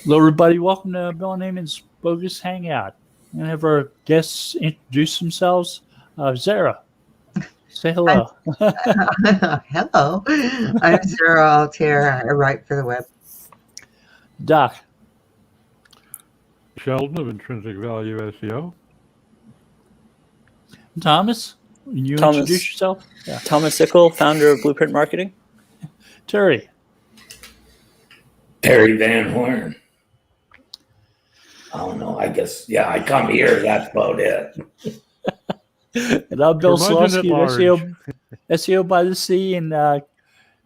Hello, everybody. Welcome to Bill and Amon's Bogus Hangout. I'm going to have our guests introduce themselves. Zara, say hello. Hello, I'm Zara Altair. I write for the web. Doc, Sheldon of Intrinsic Value SEO. Thomas, can you Thomas. introduce yourself? Yeah. Thomas Ickle, founder of Blueprint Marketing. Terry. Terry Van Horn. I don't know. I guess, I come here. That's about it. And I'm Bill Curmudgeon at Slosky, SEO by the Sea, and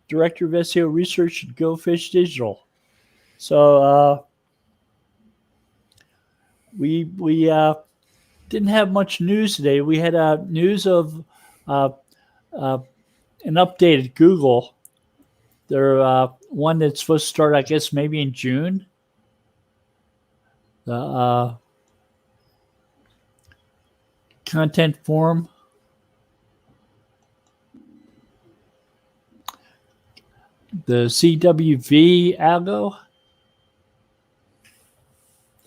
Director of SEO Research at Go Fish Digital. So we didn't have much news today. We had news of an update at Google. They're one that's supposed to start, I guess, maybe in June. The content forum. The CWV algo.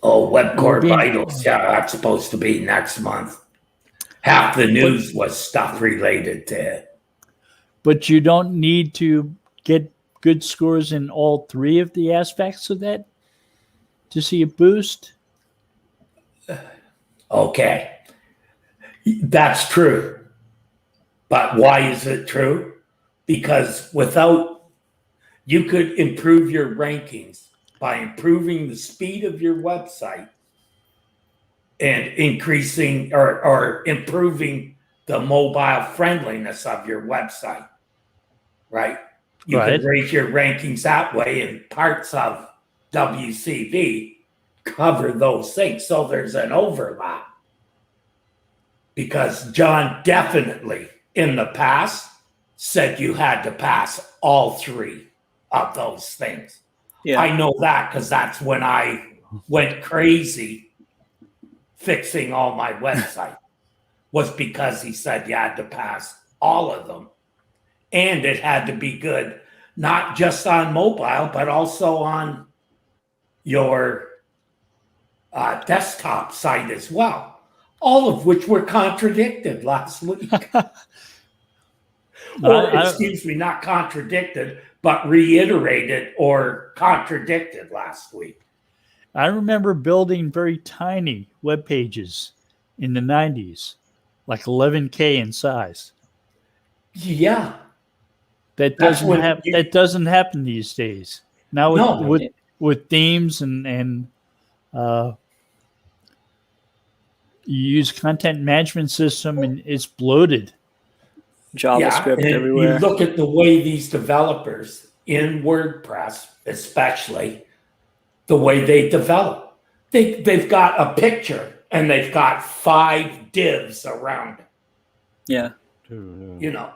Oh, Web Core Vitals. Yeah, that's supposed to be next month. Half the news was stuff related to it. But you don't need to get good scores in all three of the aspects of that to see a boost? Okay. That's true. But why is it true? Because you could improve your rankings by improving the speed of your website and increasing or improving the mobile friendliness of your website, right? You can raise your rankings that way, and parts of WCV cover those things. So there's an overlap. Because John definitely in the past said you had to pass all three of those things. Yeah. I know that because that's when I went crazy fixing all my website was because he said you had to pass all of them. And it had to be good, not just on mobile, but also on your desktop site as well. All of which were contradicted last week. Not contradicted, but reiterated or contradicted last week. I remember building very tiny web pages in the 90s, like 11K in size. Yeah. That doesn't happen these days. Now with themes and you use content management system and it's bloated. JavaScript everywhere. You look at the way these developers in WordPress, especially the way they develop. They've got a picture and they've got 5 divs around it. Yeah. You know,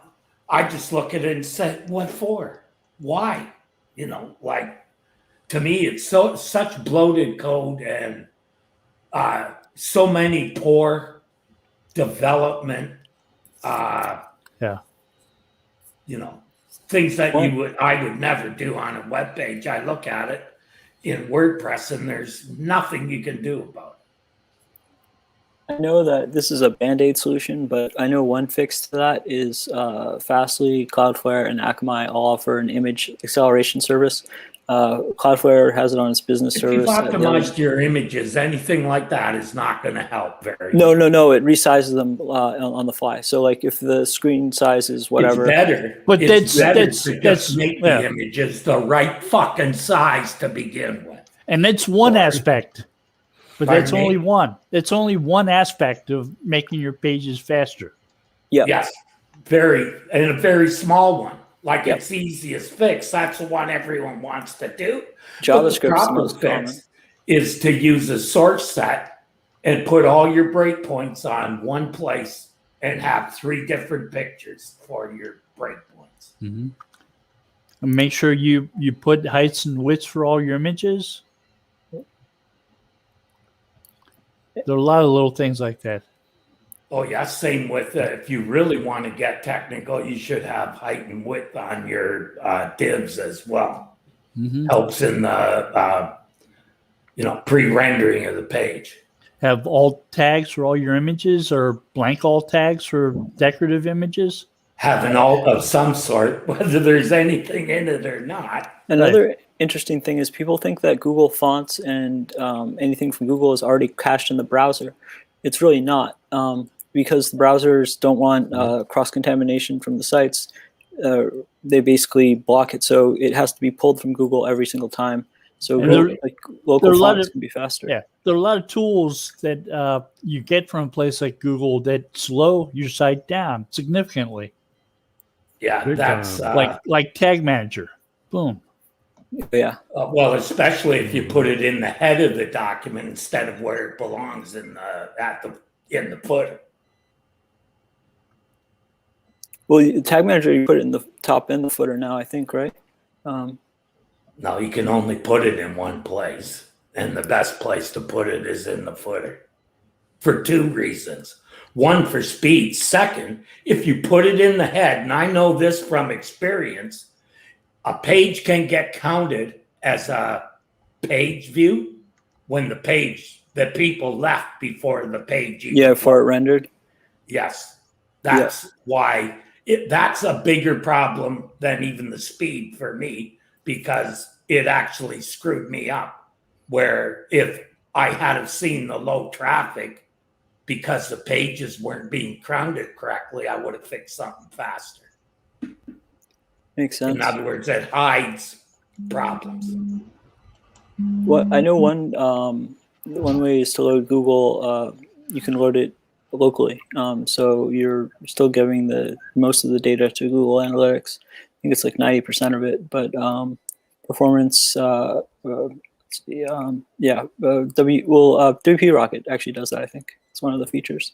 I just look at it and say, what for? Why? You know, like to me, it's such bloated code and so many poor development, you know, things that I would never do on a web page. I look at it in WordPress and there's nothing you can do about it. I know that this is a Band-Aid solution, but I know one fix to that is Fastly, Cloudflare, and Akamai all offer an image acceleration service. Cloudflare has it on its business service. If you've optimized your images, anything like that is not going to help very No. It resizes them on the fly. So, like, if the screen size is whatever, it's better. But it's better to just make the images the right fucking size to begin with. And that's one aspect. But that's only one. That's only one aspect of making your pages faster. Yeah. Yes. A very small one. Like it's the easiest fix. That's the one everyone wants to do. JavaScript's the most common. Is to use a source set and put all your breakpoints on one place and have 3 different pictures for your breakpoints. Mm-hmm. And make sure you put heights and widths for all your images. There are a lot of little things like that. Oh, yeah. Same with if you really want to get technical, you should have height and width on your divs as well. Mm-hmm. Helps in the pre-rendering of the page. Have alt tags for all your images or blank alt tags for decorative images? Have an alt of some sort, whether there's anything in it or not. Another interesting thing is people think that Google Fonts and anything from Google is already cached in the browser. It's really not, because the browsers don't want cross-contamination from the sites. They basically block it, so it has to be pulled from Google every single time. So local fonts can be faster. Yeah, there are a lot of tools that you get from a place like Google that slow your site down significantly. Yeah, that's like Tag Manager. Boom. Yeah. Well, especially if you put it in the head of the document instead of where it belongs in the footer. Well, Tag Manager, you put it in the top and the footer now, I think, right? No, you can only put it in one place, and the best place to put it is in the footer for two reasons. One, for speed. Second, if you put it in the head, and I know this from experience, a page can get counted as a page view when the people left before the page. Before it rendered. Yes, that's why that's a bigger problem than even the speed for me, because it actually screwed me up. Where if I had have seen the low traffic because the pages weren't being counted correctly, I would have fixed something faster. Makes sense. In other words, it hides problems. Well, I know one way is to load Google. You can load it locally, so you're still giving most of the data to Google Analytics. I think it's like 90% of it, but performance. WP Rocket actually does that. I think it's one of the features.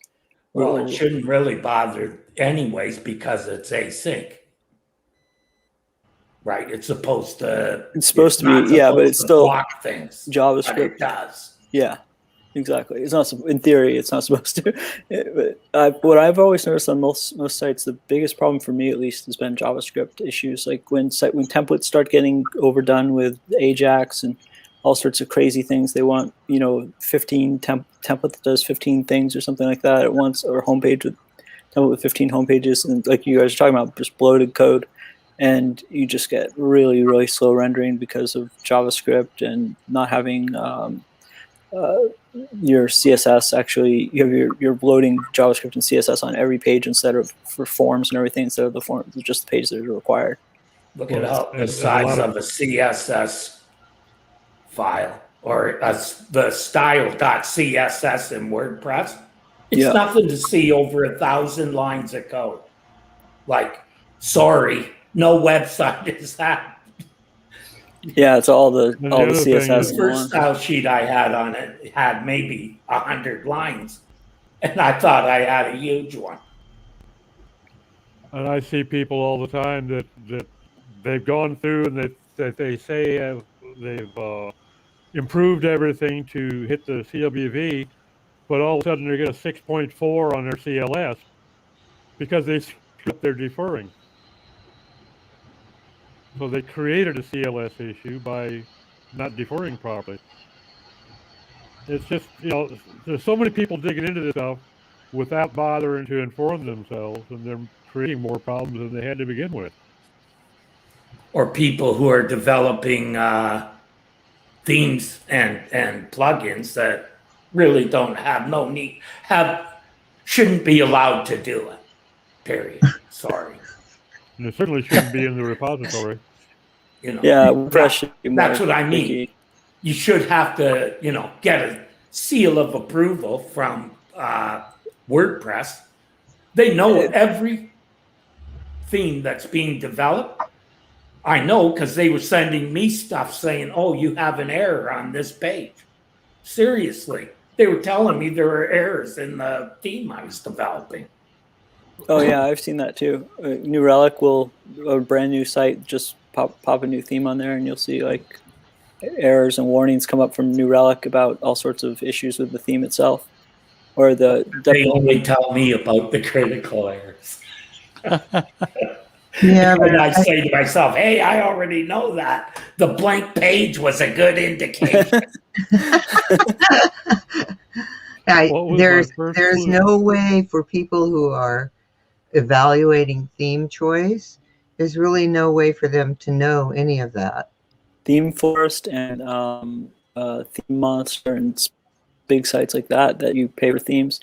Well, it shouldn't really bother anyways because it's async. Right, it's supposed to be, but it's still block things. JavaScript. But it does. Yeah, exactly. It's not, in theory, it's not supposed to. But what I've always noticed on most sites, the biggest problem for me, at least, has been JavaScript issues. Like when templates start getting overdone with Ajax and all sorts of crazy things, they want 15 template that does 15 things or something like that at once, or template with 15 homepages, and like you guys are talking about, just bloated code. And you just get really, really slow rendering because of JavaScript and not having your CSS. Actually, you have you're loading JavaScript and CSS on every page instead of for forms and everything, instead of the forms, just the pages that are required. Look at the size of a CSS file or the style.css in WordPress. It's nothing to see over 1,000 lines of code. Like, sorry. No website is that. Yeah, it's all the CSS. The first style sheet I had on it had maybe 100 lines, and I thought I had a huge one. And I see people all the time that they've gone through and that they say they've improved everything to hit the CWV, but all of a sudden they get a 6.4 on their CLS because they're deferring. So they created a CLS issue by not deferring properly. It's just, there's so many people digging into this stuff without bothering to inform themselves, and they're creating more problems than they had to begin with. Or people who are developing themes and plugins that really don't have shouldn't be allowed to do it. Period. Sorry. And it certainly shouldn't be in the repository. That's what I mean. You should have to, get a seal of approval from WordPress. They know every theme that's being developed. I know because they were sending me stuff saying, "Oh, you have an error on this page." Seriously, they were telling me there were errors in the theme I was developing. Oh yeah, I've seen that too. New Relic a brand new site, just pop a new theme on there, and you'll see like errors and warnings come up from New Relic about all sorts of issues with the theme itself. Or they only tell me about the critical errors. Yeah, but And I say to myself, hey, I already know that. The blank page was a good indication. What was my there's first there's clue? no way for people who are evaluating theme choice. There's really no way for them to know any of that. Theme Forest and Theme Monster and big sites like that you pay for themes.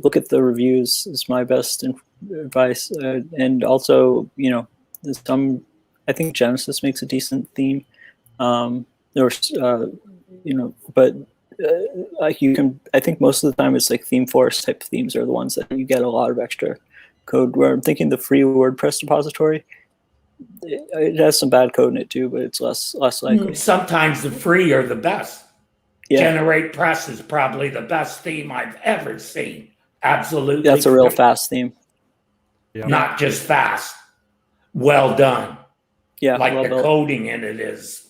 Look at the reviews is my best advice. And also, some, I think Genesis makes a decent theme. There's, but like you can, I think most of the time it's like Theme Forest type themes are the ones that you get a lot of extra code. Where I'm thinking the free WordPress repository, it has some bad code in it too, but it's less likely. Sometimes the free are the best. Yeah, Generate Press is probably the best theme I've ever seen. Absolutely. that's a real free. fast theme. Yeah. Not just fast. Well done. Yeah, Like well the built. coding in it is,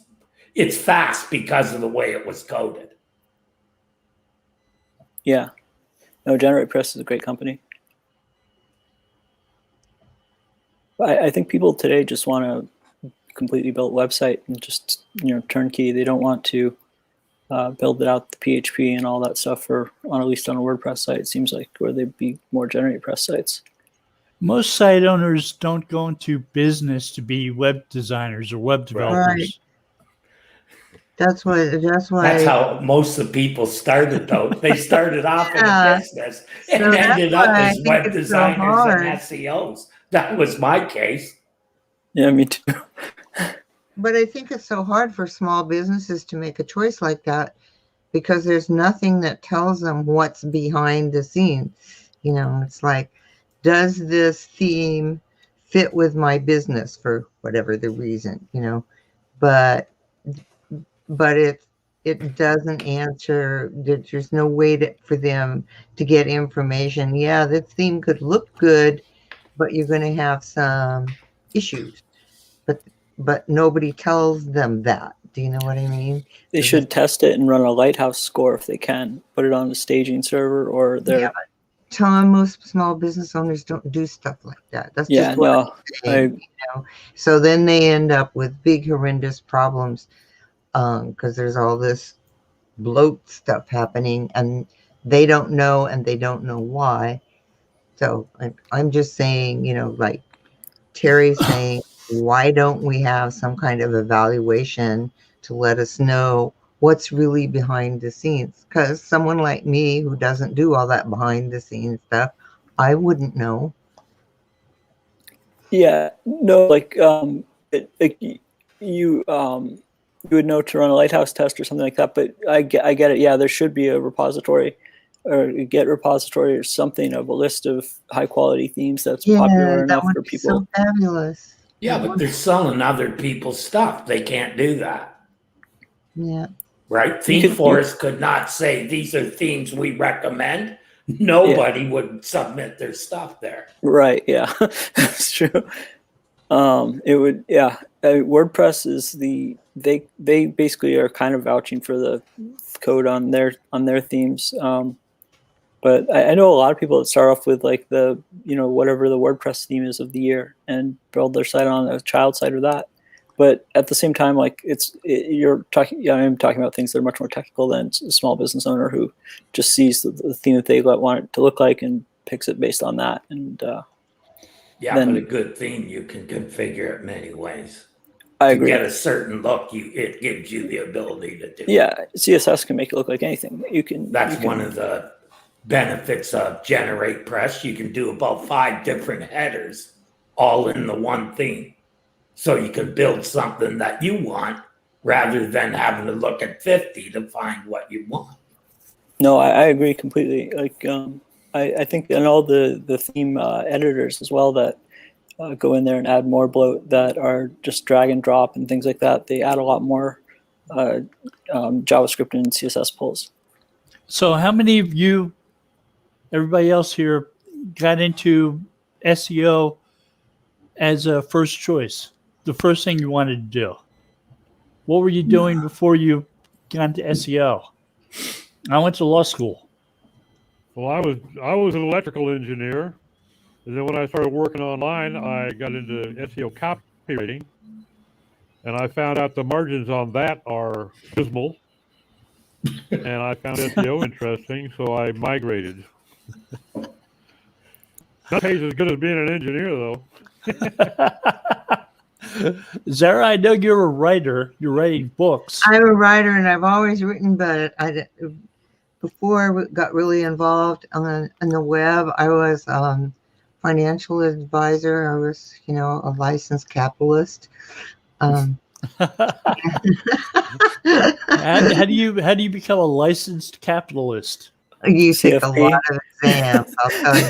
it's fast because of the way it was coded. Yeah, no, Generate Press is a great company. I think people today just want a completely built website and just turnkey. They don't want to build it out the PHP and all that stuff for at least on a WordPress site. It seems like where they'd be more Generate Press sites. Most site owners don't go into business to be web designers or web developers. Right. That's why. That's how most of the people started, though. They started off in a Yeah. business So and that's ended up why I as think web it's so designers hard. and SEOs. That was my case. Yeah, me too. But I think it's so hard for small businesses to make a choice like that because there's nothing that tells them what's behind the scenes. It's like, does this theme fit with my business for whatever the reason, but it doesn't answer. There's no way for them to get information. Yeah, this theme could look good, but you're going to have some issues. But nobody tells them that. Do you know what I mean? They should test it and run a Lighthouse score if they can. Put it on the staging server or their. Yeah, Tom, most small business owners don't do stuff like that. That's Yeah, just what no, I'm saying, So then they end up with big, horrendous problems because there's all this bloat stuff happening, and they don't know, and they don't know why. So I'm just saying, like Terry's saying, why don't we have some kind of evaluation to let us know what's really behind the scenes? Because someone like me who doesn't do all that behind the scenes stuff, I wouldn't know. Yeah, no, like you would know to run a Lighthouse test or something like that. But I get it. Yeah, there should be a repository or a Git repository or something of a list of high quality themes that's popular that enough would for be people. so fabulous. Yeah, but they're selling other people's stuff. They can't do that. Yeah. Right? Theme Forest could not say these are themes we recommend. Nobody would submit their stuff there. Right. Yeah, that's true. It would. Yeah. WordPress is they basically are kind of vouching for the code on their themes. But I know a lot of people that start off with like the whatever the WordPress theme is of the year and build their site on a child site or that. But at the same time, like you're talking. Yeah, I'm talking about things that are much more technical than a small business owner who just sees the theme that they want it to look like and picks it based on that. And yeah, but a good theme you can configure it many ways. I agree. To get a certain look, it gives you the ability to do. Yeah, CSS can make it look like anything. That's one of the benefits of Generate Press. You can do about 5 different headers all in the one theme. So you can build something that you want rather than having to look at 50 to find what you want. No, I agree completely. Like I think and all the theme editors as well that go in there and add more bloat that are just drag and drop and things like that. They add a lot more JavaScript and CSS pulls. So how many of you, everybody else here, got into SEO as a first choice? The first thing you wanted to do? What were you doing before you got into SEO? I went to law school. Well, I was an electrical engineer, And then when I started working online, I got into SEO copywriting, and I found out the margins on that are dismal. And I found SEO interesting, so I migrated. That pays as good as being an engineer, though. Zara, I know you're a writer. You're writing books. I'm a writer, and I've always written, but before I got really involved in the web, I was financial advisor. I was, a licensed capitalist. How do you become a licensed capitalist? You take a CFP. lot of exams, I'll tell you.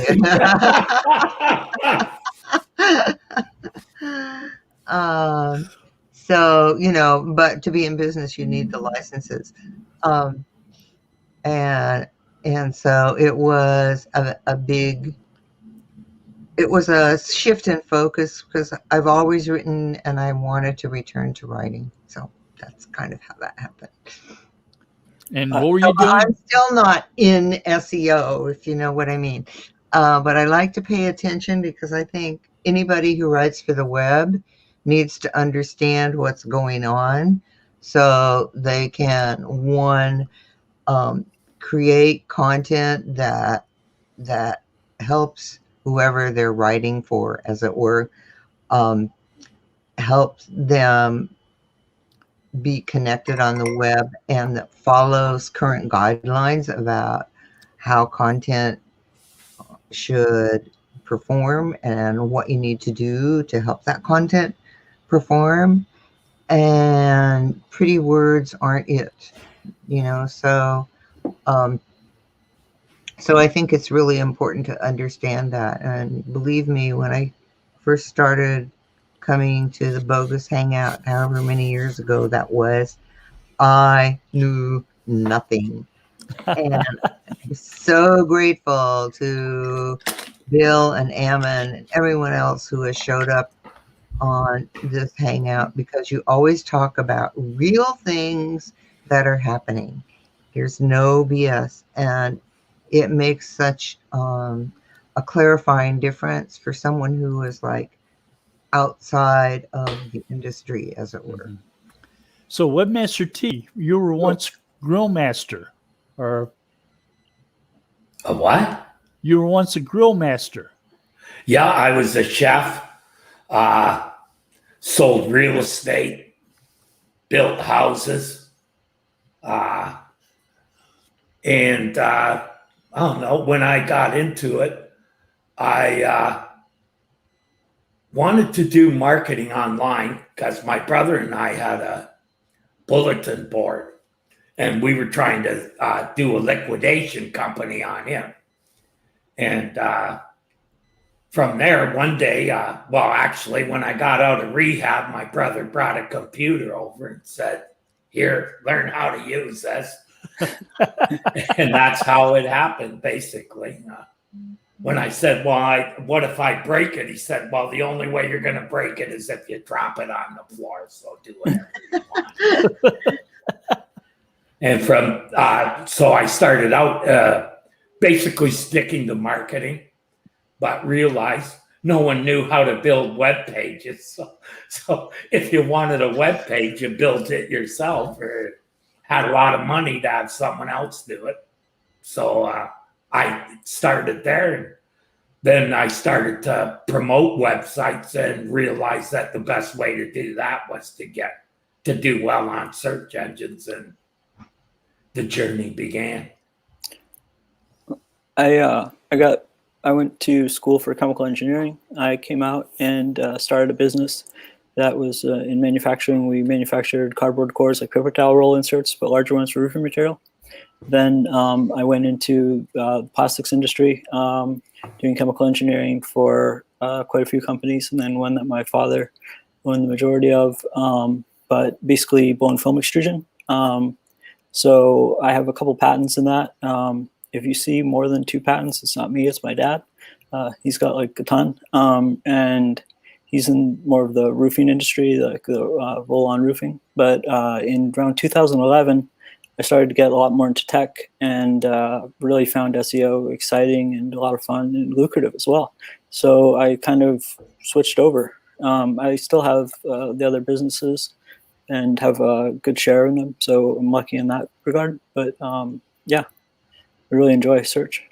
So, but to be in business, you need the licenses. And so it was it was a shift in focus because I've always written and I wanted to return to writing. So that's kind of how that happened. And what were you doing? I'm still not in SEO, if you know what I mean. But I like to pay attention because I think anybody who writes for the web needs to understand what's going on so they can, one, create content that helps whoever they're writing for, as it were, helps them be connected on the web, and that follows current guidelines about how content should perform and what you need to do to help that content perform. And pretty words aren't it, so I think it's really important to understand that. And believe me, when I first started coming to the Bogus Hangout, however many years ago that was, I knew nothing. And I'm so grateful to Bill and Ammon and everyone else who has showed up on this hangout, because you always talk about real things that are happening. There's no BS, and it makes such a clarifying difference for someone who is like outside of the industry, as it were. So, Webmaster T, you were once grill master, or A what? you were once a grill master. Yeah, I was a chef, sold real estate, built houses, and I don't know, when I got into it, I wanted to do marketing online because my brother and I had a bulletin board, and we were trying to do a liquidation company on him. And from there, one day, actually, when I got out of rehab, my brother brought a computer over and said, "Here, learn how to use this." And that's how it happened, basically. When I said, what if I break it? He said, well, the only way you're going to break it is if you drop it on the floor. So do whatever you want. And so I started out basically sticking to marketing, but realized no one knew how to build web pages. So if you wanted a web page, you built it yourself, or had a lot of money to have someone else do it. So I started there, and then I started to promote websites and realized that the best way to do that was to do well on search engines, and the journey began. I went to school for chemical engineering. I came out and started a business that was in manufacturing. We manufactured cardboard cores like paper towel roll inserts, but larger ones for roofing material. Then I went into the plastics industry, doing chemical engineering for quite a few companies, and then one that my father owned the majority of, but basically blown film extrusion. So I have a couple patents in that. If you see more than 2 patents, it's not me, it's my dad. He's got like a ton. And he's in more of the roofing industry, like the roll-on roofing. But in around 2011, I started to get a lot more into tech, and really found SEO exciting and a lot of fun and lucrative as well. So I kind of switched over. I still have the other businesses and have a good share in them, so I'm lucky in that regard. But yeah, I really enjoy search.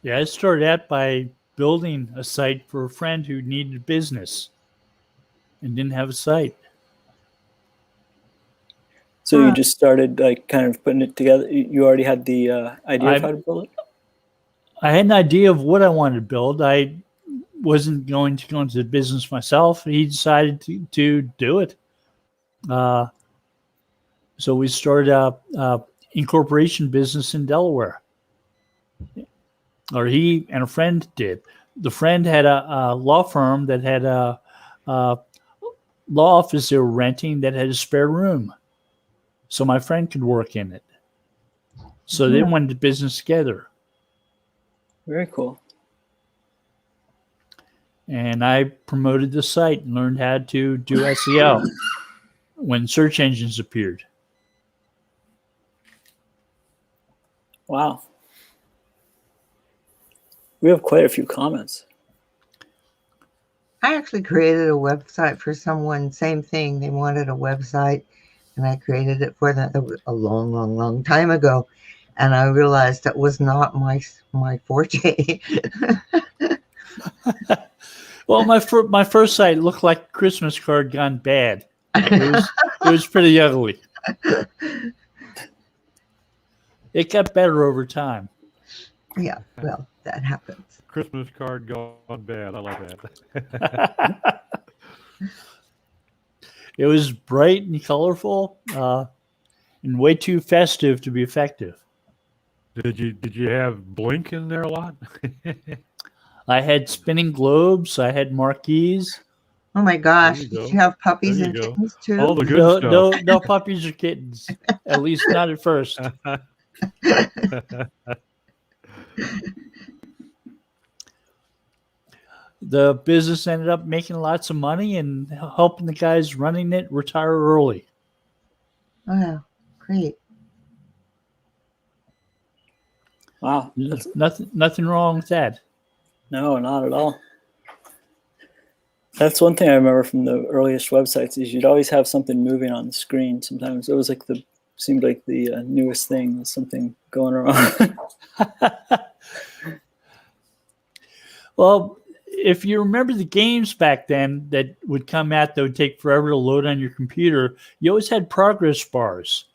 Yeah, I started out by building a site for a friend who needed a business and didn't have a site. So you just started like kind of putting it together. You already had the idea of how to build it? I had an idea of what I wanted to build. I wasn't going to go into the business myself. He decided to do it. So we started a incorporation business in Delaware. Or he and a friend did. The friend had a law firm that had a law office they were renting that had a spare room. So my friend could work in it. So they went into business together. Very cool. And I promoted the site and learned how to do SEO when search engines appeared. Wow. We have quite a few comments. I actually created a website for someone, same thing. They wanted a website, and I created it for them. That was a long, long, long time ago. And I realized that was not my forte. Well, my first site looked like a Christmas card gone bad. It was pretty ugly. It got better over time. Yeah, well, that happens. Christmas card gone bad. I like that. It was bright and colorful, and way too festive to be effective. Did you have Blink in there a lot? I had spinning globes. I had marquees. Oh my gosh, There you did go. you have puppies There and you go. kittens too? All the good stuff. No puppies or kittens. At least not at first. The business ended up making lots of money and helping the guys running it retire early. Wow, great. Wow. There's nothing wrong with that. No, not at all. That's one thing I remember from the earliest websites is you'd always have something moving on the screen. Sometimes it was like seemed like the newest thing, was something going around. Well, if you remember the games back then that would come out that would take forever to load on your computer, you always had progress bars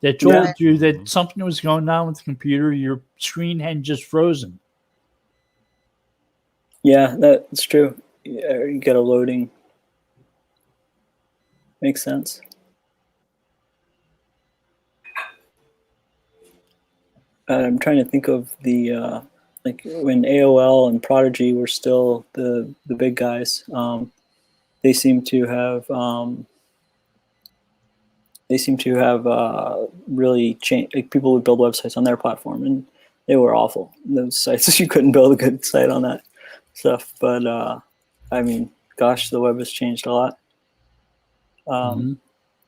that told you that something was going on with the computer. Your screen hadn't just frozen. Yeah, that's true. You get a loading. Makes sense. I'm trying to think of the like when AOL and Prodigy were still the big guys. They seem to have really changed. Like people would build websites on their platform, and they were awful. Those sites, you couldn't build a good site on that stuff. But I mean, gosh, the web has changed a lot.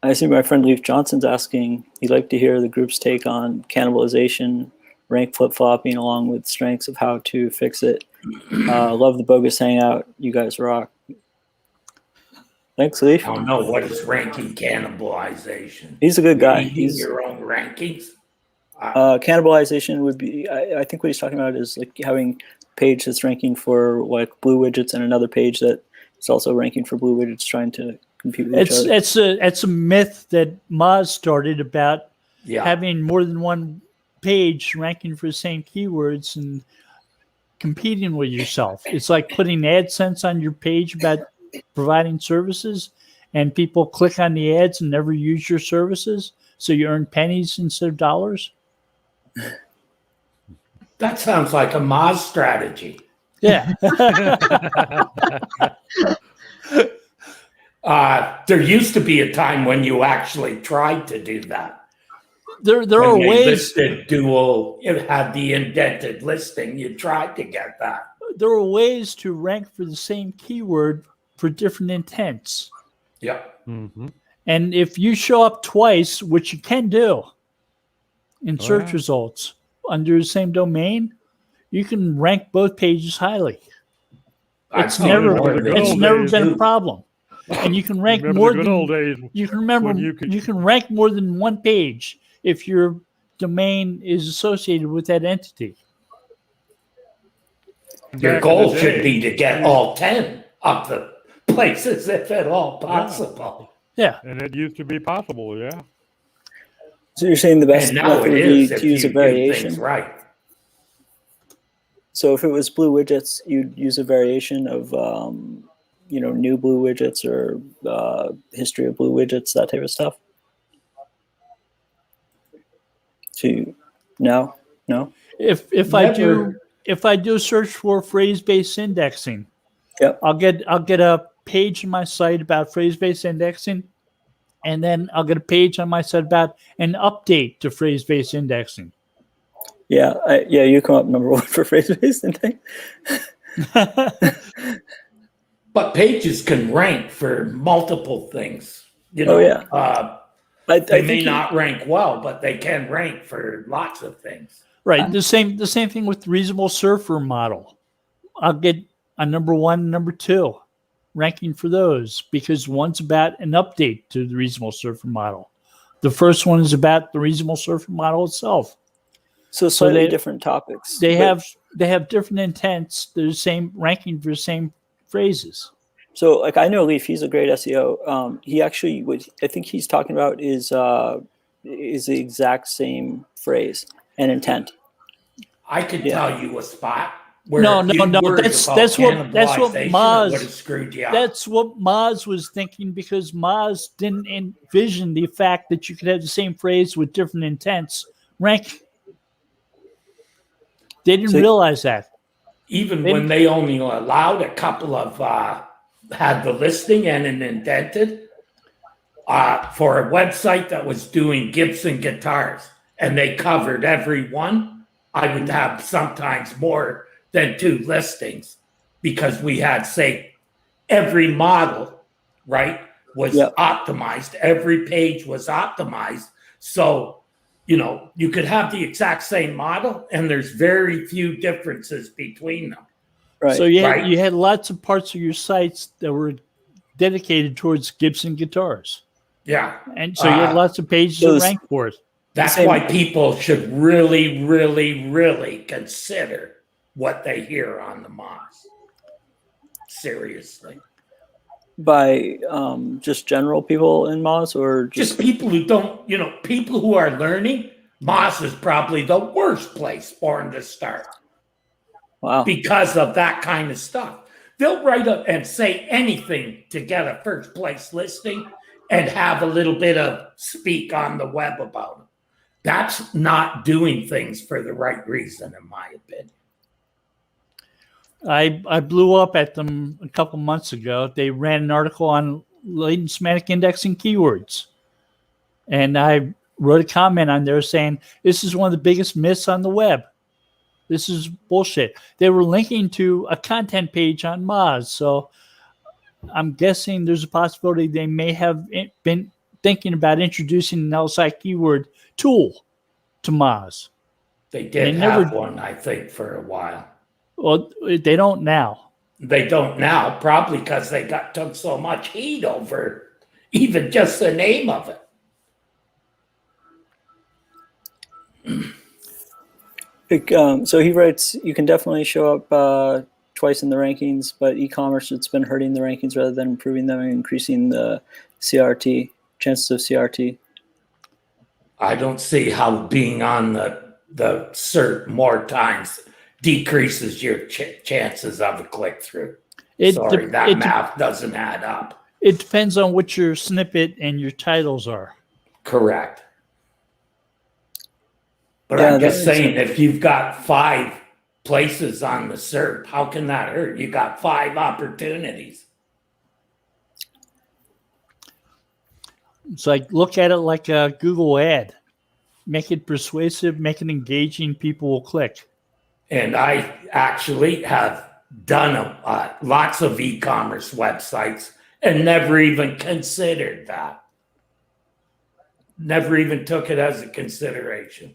I see my friend Leif Johnson's asking, he'd like to hear the group's take on cannibalization, rank flip-flopping, along with strengths of how to fix it. Love the Bogus Hangout. You guys rock. Thanks, Leif. I don't know what is ranking cannibalization. He's a good guy. Reading He's your own rankings. cannibalization would be, I think what he's talking about is like having a page that's ranking for like blue widgets and another page that is also ranking for blue widgets, trying to compete with each other. It's a myth that Moz started about Yeah. having more than one page ranking for the same keywords and competing with yourself. It's like putting AdSense on your page about providing services, and people click on the ads and never use your services, so you earn pennies instead of dollars. That sounds like a Moz strategy. Yeah. There used to be a time when you actually tried to do that. There are When they ways. listed dual, it had the indented listing. You tried to get that. There are ways to rank for the same keyword for different intents. Yeah. Mm-hmm. And if you show up twice, which you can do in search yeah. results under the same domain, you can rank both pages highly. I've It's seen never more the good than it's old never days. been a problem, and you can rank Remember more the good than old days you can remember. when You can rank more than one page if your domain is associated with that entity. Your back in goal the should day, be to get all 10 of the places if at all Yeah. possible. Yeah, and it used to be possible, yeah. So you're saying the best And now method it would be is if to use you a do variation? things right. So if it was blue widgets, you'd use a variation of, new blue widgets or history of blue widgets, that type of stuff. No. if I do search for phrase-based indexing, Yep. I'll get a page on my site about phrase-based indexing, and then I'll get a page on my site about an update to phrase-based indexing. Yeah, you come up number one for phrase-based index. But pages can rank for multiple things. Oh, yeah. I They may think not rank well, but they can rank for lots of things. Right. The same thing with the reasonable surfer model. I'll get a number one, number two ranking for those because one's about an update to the reasonable surfer model. The first one is about the reasonable surfer model itself. so slightly different topics. They but- have different intents. They're the same ranking for the same phrases. So, like, I know Leaf. He's a great SEO. He actually, what I think he's talking about is the exact same phrase and intent. I could Yeah. tell you a spot where No. if you worried That's about that's what cannibalization, it Moz would have screwed you up. That's what Moz was thinking because Moz didn't envision the fact that you could have the same phrase with different intents rank. They didn't So- realize that. Even They- when they only allowed a couple of had the listing and an indented for a website that was doing Gibson guitars, and they covered every one. I would have sometimes more than 2 listings because we had, say, every model, right, was Yep. optimized. Every page was optimized. So, you could have the exact same model and there's very few differences between them. Right. So you Right. had lots of parts of your sites that were dedicated towards Gibson guitars, Yeah. and so you had lots of pages those- that ranked for it. That's Same. why people should really, really, really consider what they hear on the Moz. Seriously. By just general people in Moz or Just people who don't, people who are learning, Moz is probably the worst place for them to start wow. because of that kind of stuff. They'll write up and say anything to get a first place listing and have a little bit of speak on the web about it. That's not doing things for the right reason, in my opinion. I blew up at them a couple months ago. They ran an article on latent semantic indexing keywords, and I wrote a comment on there saying this is one of the biggest myths on the web. This is bullshit. They were linking to a content page on Moz, so I'm guessing there's a possibility they may have been thinking about introducing an LSI keyword tool to Moz. They did They have never- one, I think, for a while. Well, they don't now. They don't now, probably because they took so much heat over even just the name of it. So he writes, you can definitely show up twice in the rankings, but e-commerce, it's been hurting the rankings rather than improving them and increasing the CRT, chances of CRT. I don't see how being on the SERP more times decreases your chances of a click through. Sorry, that math doesn't add up. It depends on what your snippet and your titles are. Correct. But Yeah, I'm just that makes saying, sense. if you've got 5 places on the SERP, how can that hurt? You got 5 opportunities. It's like look at it like a Google ad. Make it persuasive, make it engaging, people will click. And I actually have done lots of e-commerce websites and never even considered that. Never even took it as a consideration.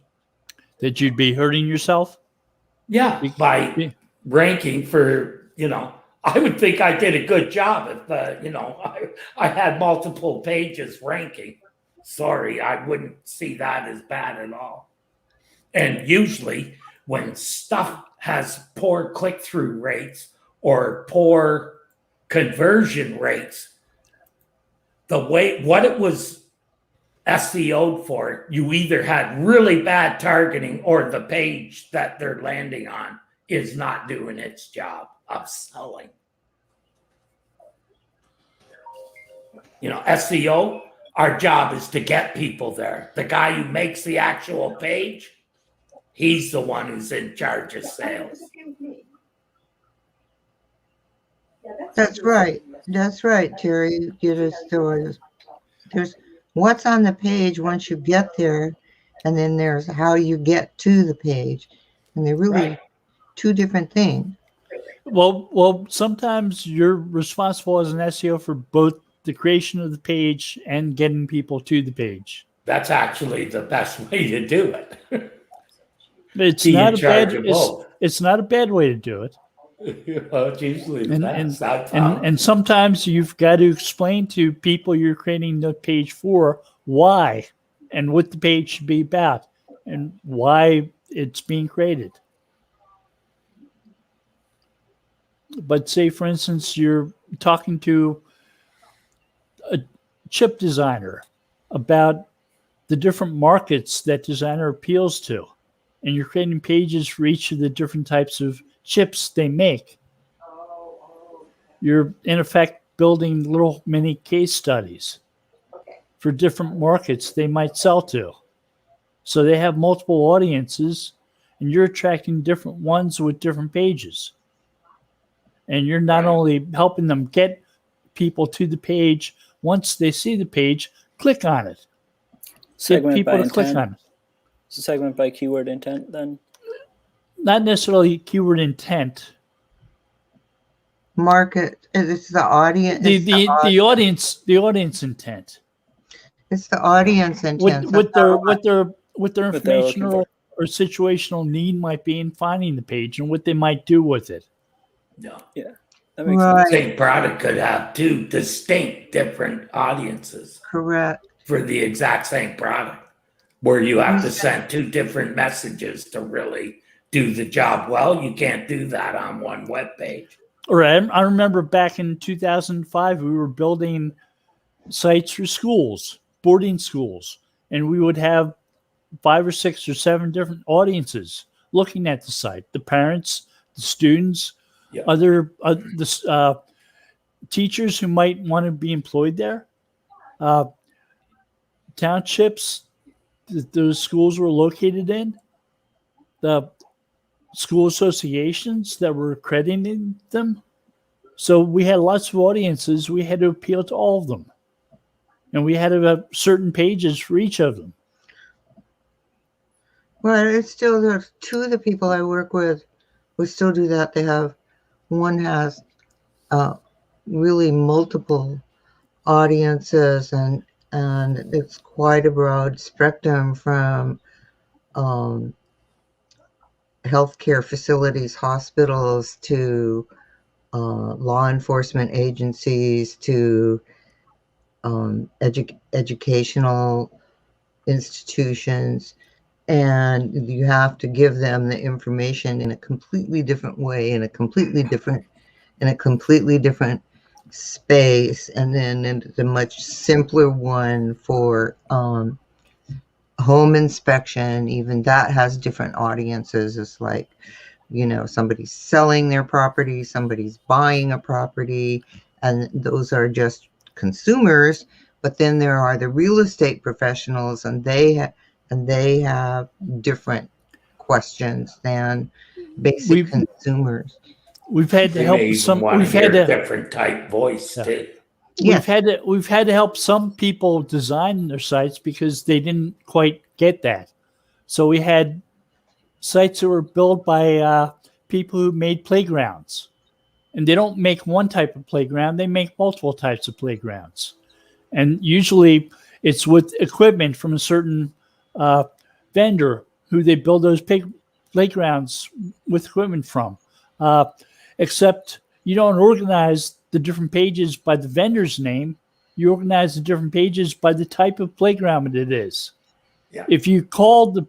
That you'd be hurting yourself? Yeah, by ranking for, I would think I did a good job if, I had multiple pages ranking. Sorry, I wouldn't see that as bad at all. And usually when stuff has poor click-through rates or poor conversion rates, what it was SEO'd for, you either had really bad targeting or the page that they're landing on is not doing its job of selling. SEO, our job is to get people there. The guy who makes the actual page, he's the one who's in charge of sales. That's right. That's right, Terry. There's what's on the page once you get there, and then there's how you get to the page. And they're really two different things. Well, sometimes you're responsible as an SEO for both the creation of the page and getting people to the page. That's actually the best way to do it. It's Be not in a bad. charge of both. It's not a bad way to do it. Well, it's usually the best. And sometimes you've got to explain to people you're creating the page for why and what the page should be about and why it's being created. But say, for instance, you're talking to a chip designer about the different markets that designer appeals to, and you're creating pages for each of the different types of chips they make. You're, in effect, building little mini case studies for different markets they might sell to. So they have multiple audiences, and you're attracting different ones with different pages. And you're not only helping them get people to the page, once they see the page, click on it. Segment Get people by to click intent. on it. Segment by keyword intent, then? Not necessarily keyword intent. Market. It's the audience. The audience intent. It's the audience intent. What their information looking or situational need might be in finding the page and what they might do with it. No. Yeah, that makes Right. sense. Same product could have two distinct different audiences Correct. for the exact same product, where you have to send two different messages to really do the job well. You can't do that on one web page. Right. I remember back in 2005, we were building sites for schools, boarding schools, and we would have 5 or 6 or 7 different audiences looking at the site: the parents, the students, the teachers who might want to be employed there, townships that those schools were located in, the school associations that were accrediting them. So we had lots of audiences. We had to appeal to all of them. And we had to have certain pages for each of them. Well, it's still there's two of the people I work with who still do that. One has really multiple audiences, and it's quite a broad spectrum from healthcare facilities, hospitals, to law enforcement agencies, to educational institutions. And you have to give them the information in a completely different way, in a completely different space. And then in the much simpler one for home inspection, even that has different audiences. It's like, somebody's selling their property, somebody's buying a property, and those are just consumers. But then there are the real estate professionals, and they have different questions than basic consumers. We've had to help some. We've had to different type voice too. We've had to help some people design their sites because they didn't quite get that. So we had sites that were built by people who made playgrounds, and they don't make one type of playground; they make multiple types of playgrounds, and usually it's with equipment from a certain vendor who they build those playgrounds with equipment from, except you don't organize the different pages by the vendor's name. You organize the different pages by the type of playground it is. Yeah. If you call the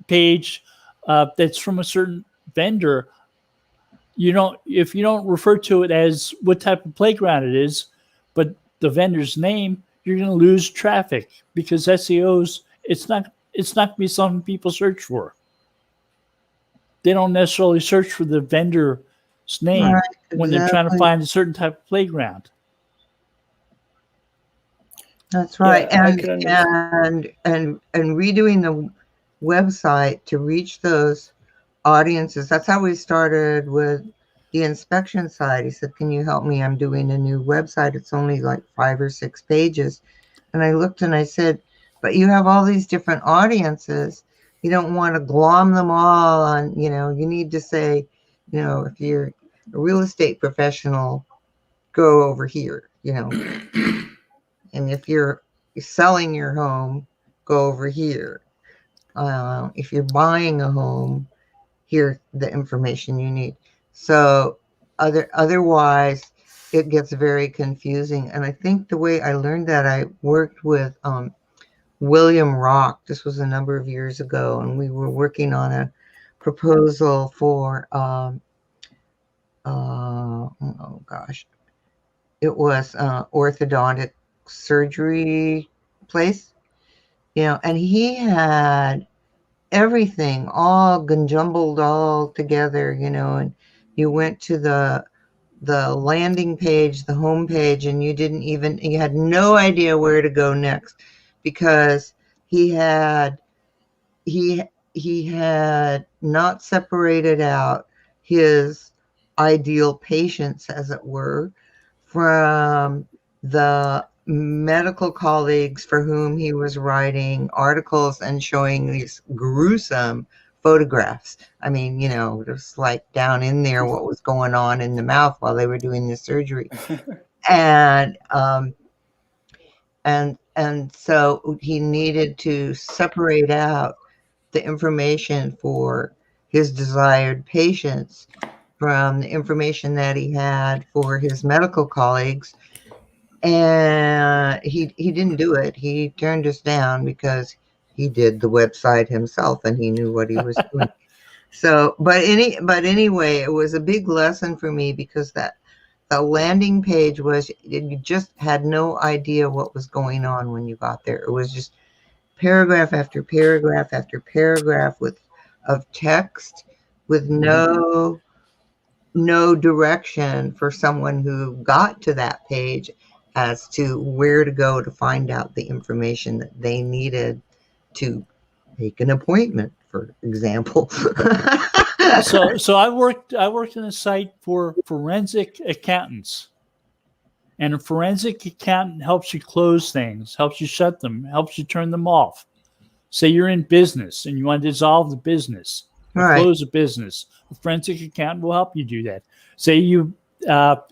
page that's from a certain vendor, if you don't refer to it as what type of playground it is, but the vendor's name, you're going to lose traffic, because SEOs, it's not going to be something people search for. They don't necessarily search for the vendor's name Right, when they're trying to exactly. find a certain type of playground. That's right. Yeah, I can And redoing the website to reach those audiences. That's how we started with the inspection side. He said, "Can you help me? I'm doing a new website. It's only like 5 or 6 pages." And I looked and I said, "But you have all these different audiences. You don't want to glom them all on, you need to say, if you're a real estate professional, go over here, and if you're selling your home, go over here. If you're buying a home, here's the information you need." So otherwise, it gets very confusing. And I think the way I learned that, I worked with William Rock. This was a number of years ago, and we were working on a proposal for oh gosh, it was orthodontic surgery place, and he had everything all jumbled all together, and you went to the landing page, the home page, and you had no idea where to go next, because he had not separated out his ideal patients, as it were, from the medical colleagues for whom he was writing articles and showing these gruesome photographs. I mean, just like down in there what was going on in the mouth while they were doing the surgery. And so he needed to separate out the information for his desired patients from the information that he had for his medical colleagues. And he didn't do it. He turned us down because he did the website himself and he knew what he was doing. So, but anyway, it was a big lesson for me, because the landing page you just had no idea what was going on when you got there. It was just paragraph after paragraph after paragraph of text with no direction for someone who got to that page as to where to go to find out the information that they needed to make an appointment, for example. So I worked in a site for forensic accountants, and a forensic accountant helps you close things, helps you shut them, helps you turn them off. Say you're in business and you want to dissolve the business, or Right. close a business. A forensic accountant will help you do that. Say you have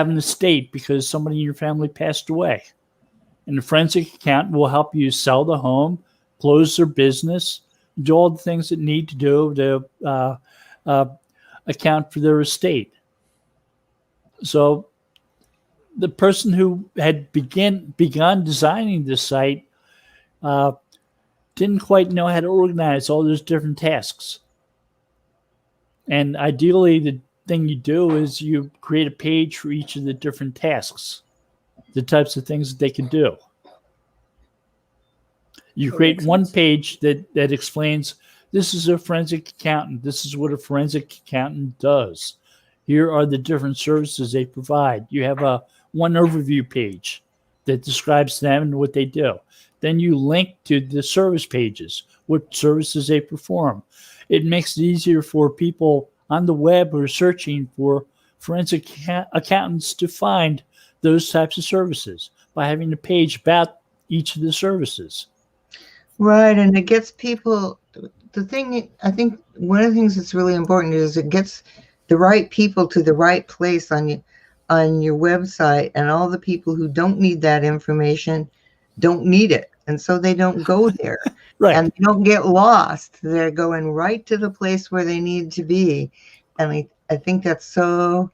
an estate because somebody in your family passed away, and the forensic accountant will help you sell the home, close their business, do all the things that need to do to account for their estate. So the person who had begun designing the site didn't quite know how to organize all those different tasks. And ideally, the thing you do is you create a page for each of the different tasks, the types of things that they can do. You create one page that explains, this is a forensic accountant. This is what a forensic accountant does. Here are the different services they provide. You have one overview page that describes them and what they do. Then you link to the service pages, what services they perform. It makes it easier for people on the web who are searching for forensic accountants to find those types of services by having a page about each of the services. Right, and it gets people, the thing, I think one of the things that's really important is it gets the right people to the right place on your website, and all the people who don't need that information don't need it. and so they don't go there. Right. And they don't get lost. They're going right to the place where they need to be. And I think that's so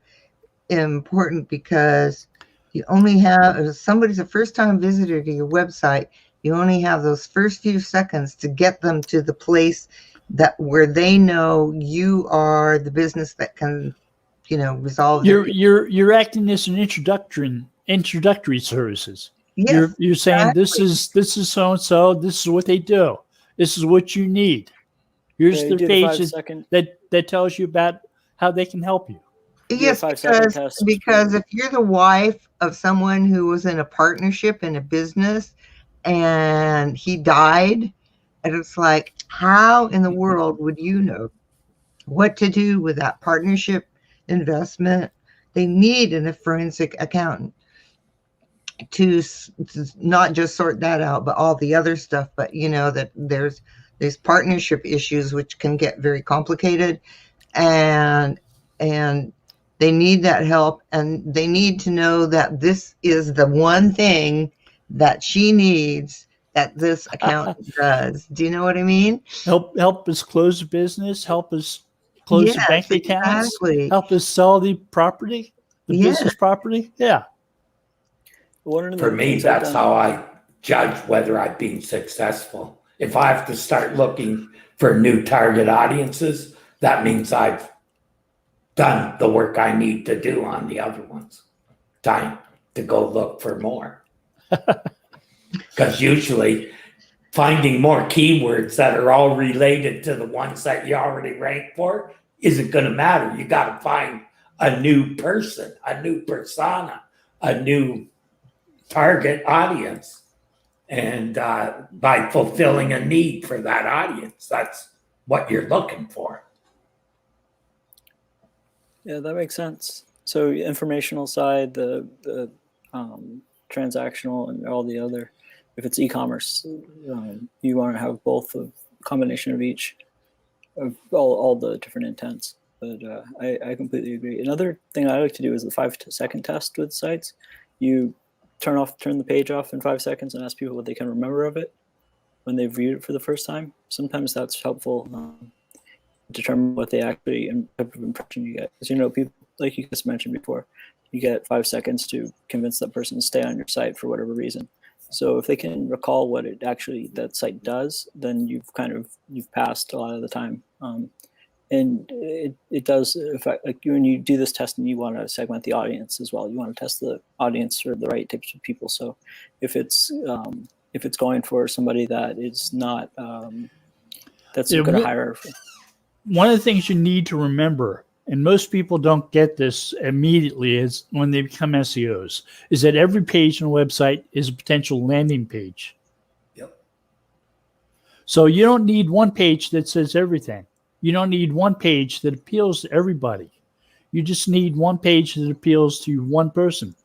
important, because you only have, if somebody's a first-time visitor to your website, you only have those first few seconds to get them to the place that where they know you are the business that can, resolve. You're acting as an introductory services. Yes, You're saying exactly. this is so and so. This is what they do. This is what you need. Here's Yeah, the do page 5-second. that tells you about how they can help you. Yes, 5-second test. because if you're the wife of someone who was in a partnership in a business and he died, and it's like, how in the world would you know what to do with that partnership investment? They need a forensic accountant to not just sort that out, but all the other stuff. But that there's partnership issues which can get very complicated, and they need that help, and they need to know that this is the one thing that she needs that this accountant does. Do you know what I mean? Help us close a business. Help us close the bank accounts. Exactly. Help us sell the property, the Yes. business property. Yeah. One of the For me, things I've that's done- how I judge whether I've been successful. If I have to start looking for new target audiences, that means I've done the work I need to do on the other ones. Time to go look for more. Because usually finding more keywords that are all related to the ones that you already ranked for isn't going to matter. You got to find a new person, a new persona, a new target audience. And by fulfilling a need for that audience, that's what you're looking for. Yeah, that makes sense. So informational side, the transactional, and all the other. If it's e-commerce, you want to have both a combination of each, of all the different intents. But I completely agree. Another thing I like to do is the 5-second test with sites. You turn the page off in 5 seconds and ask people what they can remember of it when they've viewed it for the first time. Sometimes that's helpful. Determine what they actually type of impression you get. Because people, like you just mentioned before, you get 5 seconds to convince that person to stay on your site for whatever reason. So if they can recall what it actually that site does, then you've passed a lot of the time. And it does affect, like when you do this testing, you want to segment the audience as well. You want to test the audience for the right types of people. So if it's going for somebody that is not that's going to hire. One of the things you need to remember, and most people don't get this immediately, is when they become SEOs, is that every page on a website is a potential landing page. Yep. So you don't need one page that says everything. You don't need one page that appeals to everybody. You just need one page that appeals to one person.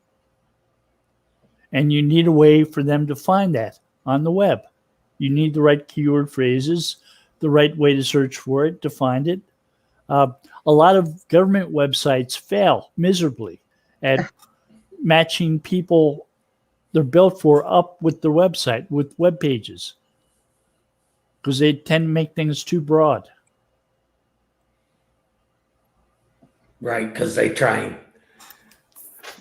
And you need a way for them to find that on the web. You need the right keyword phrases, the right way to search for it, to find it. A lot of government websites fail miserably at matching people they're built for up with their website, with web pages, because they tend to make things too broad. Right, because they try and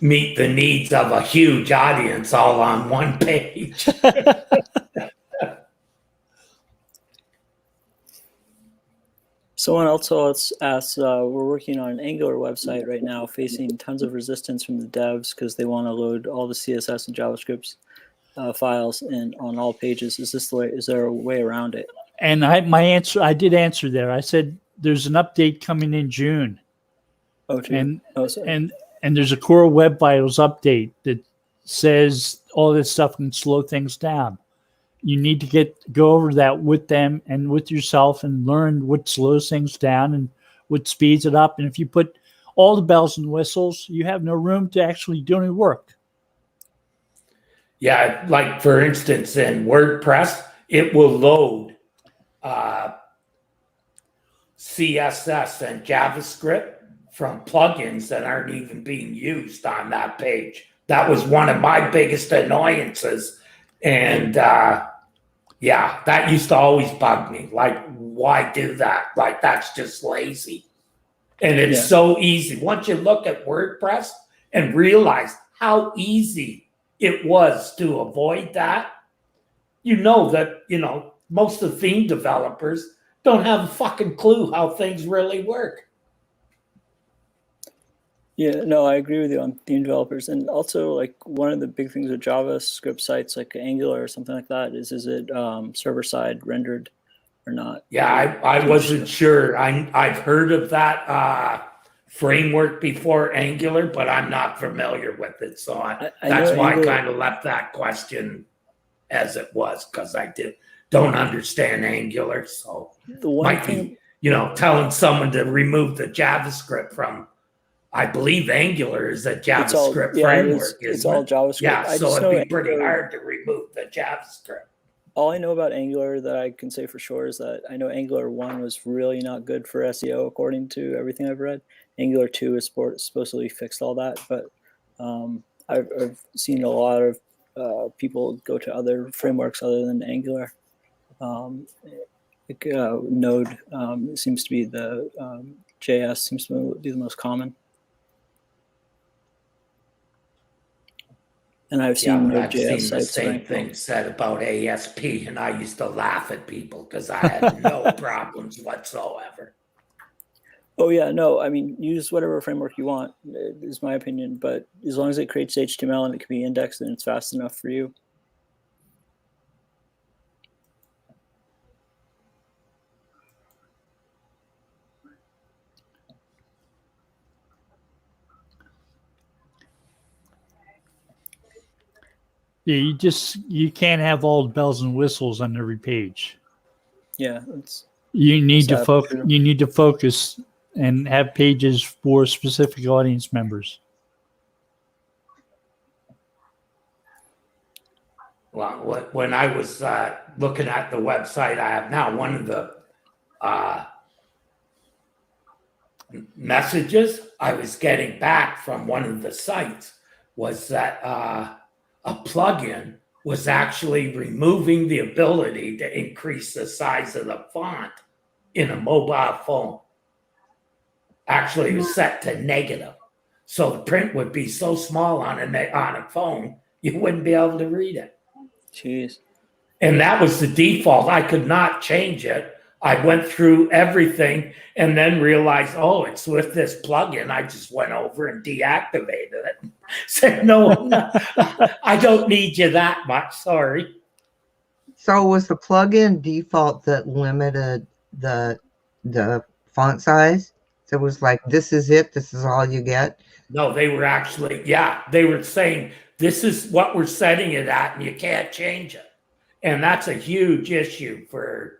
meet the needs of a huge audience all on one page. Someone also asks, we're working on an Angular website right now, facing tons of resistance from the devs because they want to load all the CSS and JavaScript files on all pages. Is there a way around it? And I did answer there. I said there's an update coming in June. Oh, true. And there's a Core Web Vitals update that says all this stuff can slow things down. You need to go over that with them and with yourself and learn what slows things down and what speeds it up. And if you put all the bells and whistles, you have no room to actually do any work. Yeah, like for instance, in WordPress, it will load CSS and JavaScript from plugins that aren't even being used on that page. That was one of my biggest annoyances. And Yeah, that used to always bug me. Like, why do that? Like, that's just lazy. And it's so easy. Once you look at WordPress and realize how easy it was to avoid that, you know that, most of the theme developers don't have a fucking clue how things really work. Yeah, no, I agree with you on theme developers. And also, like, one of the big things with JavaScript sites like Angular or something like that is it server-side rendered or not? Yeah, I wasn't sure. I've heard of that framework before, Angular, but I'm not familiar with it. So that's why I kind of left that question as it was, because I don't understand Angular. So the one might thing, be, telling someone to remove the JavaScript from, I believe Angular is a JavaScript framework. It's all JavaScript. Yeah, so it'd be pretty hard to remove the JavaScript. All I know about Angular that I can say for sure is that I know Angular 1 was really not good for SEO, according to everything I've read. Angular 2 is supposedly fixed all that, but I've seen a lot of people go to other frameworks other than Angular. Node seems to be the JS seems to be the most common. And I've seen I've Node.js seen the same thing said about ASP, and I used to laugh at people because I had no problems whatsoever. Oh yeah, no, I mean, use whatever framework you want, is my opinion. But as long as it creates HTML and it can be indexed and it's fast enough for you. Yeah, you can't have all the bells and whistles on every page. Yeah, you need to focus. You need to focus and have pages for specific audience members. Well, when I was looking at the website I have now, one of the messages I was getting back from one of the sites was that a plugin was actually removing the ability to increase the size of the font in a mobile phone. Actually, it was set to negative. So the print would be so small on a phone, you wouldn't be able to read it. Jeez. And that was the default. I could not change it. I went through everything and then realized, oh, it's with this plugin. I just went over and deactivated it. Said, no, I don't need you that much. Sorry. So was the plugin default that limited the font size? So it was like, this is it. This is all you get. No, they were actually, they were saying, this is what we're setting it at, and you can't change it. And that's a huge issue for,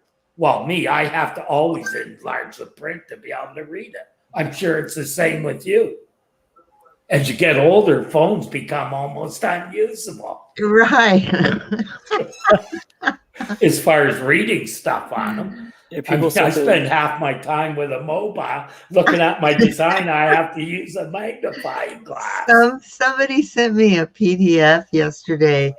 me. I have to always enlarge the print to be able to read it. I'm sure it's the same with you. As you get older, phones become almost unusable. Right. As far as reading stuff on them. Yeah, I spend half my time with a mobile looking at my design. I have to use a magnifying glass. Somebody sent me a PDF yesterday,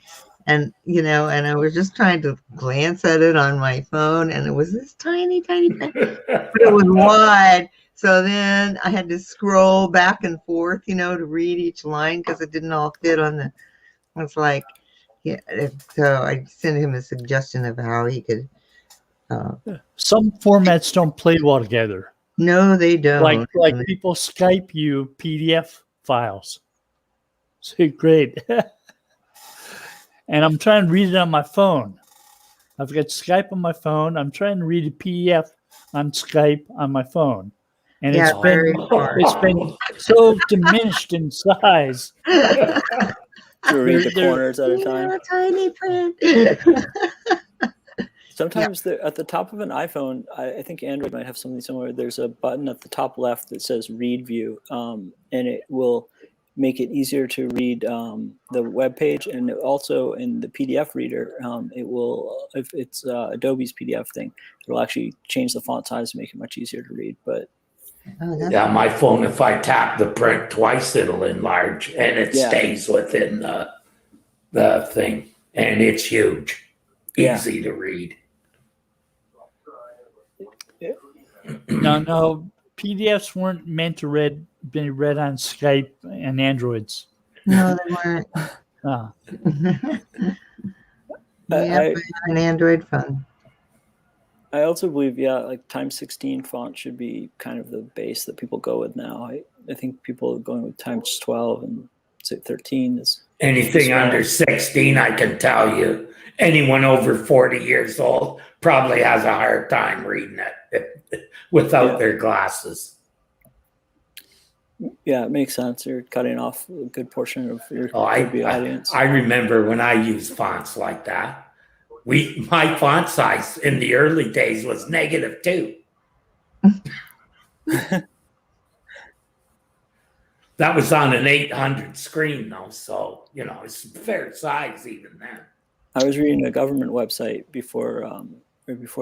and and I was just trying to glance at it on my phone, and it was this tiny, but it was wide. So then I had to scroll back and forth, to read each line because it didn't all fit on the. I was like, so I sent him a suggestion of how he could. Some formats don't play well together. No, they don't. Like people Skype you PDF files. So great. And I'm trying to read it on my phone. I've got Skype on my phone. I'm trying to read a PDF on Skype on my phone. And it's been so diminished in size. To read the corners at a time. Tiny print. Sometimes at the top of an iPhone, I think Android might have something similar. There's a button at the top left that says Read View, and it will make it easier to read the web page, and also in the PDF reader, it will, if it's Adobe's PDF thing, it'll actually change the font size to make it much easier to read. But my phone, if I tap the print twice, it'll enlarge, and it stays within the thing, and it's huge. Yeah. easy to read. No, PDFs weren't meant to be read on Skype and Androids. No, they weren't. Ah, Yeah, I, an Android phone. I also believe, yeah, like times 16 font should be kind of the base that people go with now. I think people going with times 12 and say 13 is Anything Small. under 16, I can tell you, anyone over 40 years old probably has a hard time reading it without Yeah. their glasses. Yeah, it makes sense. You're cutting off a good portion of your Oh, could-be audience. I remember when I used fonts like that. My font size in the early days was -2. That was on an 800 screen though, so it's fair size even then. I was reading a government website before